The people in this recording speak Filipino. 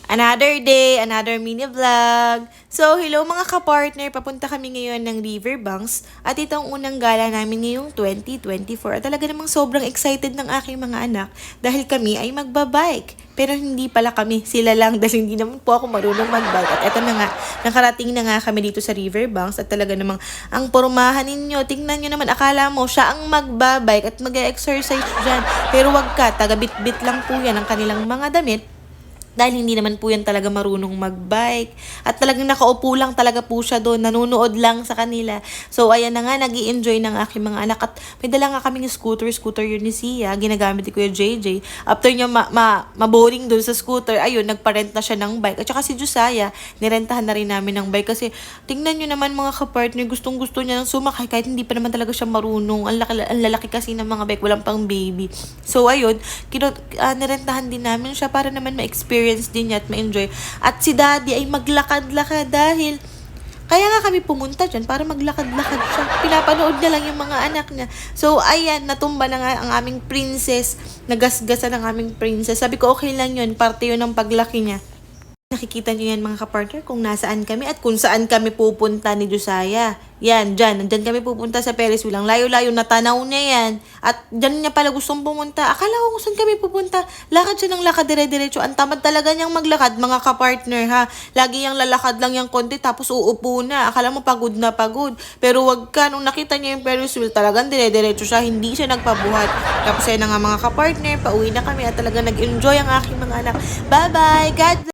Another day, another mini vlog. So, hello mga ka-partner. Papunta kami ngayon ng Riverbanks at ito ang unang gala namin ngayong 2024. At talaga namang sobrang excited ng aking mga anak dahil kami ay magbabike. Pero hindi pala kami, sila lang dahil hindi naman po ako marunong magbike. At eto na nga, nakarating na nga kami dito sa Riverbanks at talaga namang ang pormahan ninyo. Tingnan nyo naman, akala mo siya ang magbabike at mag-exercise dyan. Pero wag ka, taga-bit-bit lang po yan ang kanilang mga damit. Dahil hindi naman po yan talaga marunong magbike. At talagang nakaupo lang talaga po siya doon. Nanonood lang sa kanila. So, ayan na nga, nag-i-enjoy ng aking mga anak. At may dala nga kaming scooter yun ni Sia. Ginagamit ni Kuya JJ. After niya maboring doon sa scooter, ayun, nagparent na siya ng bike. At saka si Josiah, nirentahan na rin namin ng bike. Kasi, tingnan nyo naman mga kapartner, gustong-gusto niya ng sumakay. Kahit hindi pa naman talaga siya marunong. Ang lalaki kasi ng mga bike, walang pang baby. So, ayun, nirentahan din namin siya para naman ma-experience din niya at ma-enjoy. At si daddy ay maglakad-lakad dahil kaya nga kami pumunta dyan para maglakad-lakad siya. Pinapanood niya lang yung mga anak niya. So, ayan, natumba na nga ang aming princess. Nagasgasan ang aming princess. Sabi ko, okay lang yun. Parte yun ng paglaki niya. Nakikita niyo yan mga kapartner kung nasaan kami at kung saan kami pupunta ni Josiah. Yan, nandyan kami pupunta sa Ferris wheel. Ang layo-layo, natanaw niya yan. At dyan niya pala gustong pumunta. Akala ko kung saan kami pupunta. Lakad siya ng lakad, dire-diretso. Ang tamad talaga niyang maglakad, mga kapartner ha. Lagi yang lalakad lang yung konti tapos uupo na. Akala mo pagod na pagod. Pero wag ka, nung nakita niya yung Ferris wheel, talagang dire-diretso siya. Hindi siya nagpabuhat. Tapos ayun na nga mga kapartner, pauwi na kami at talagang nag-enjoy ang aking mga anak. Bye-bye! God bless!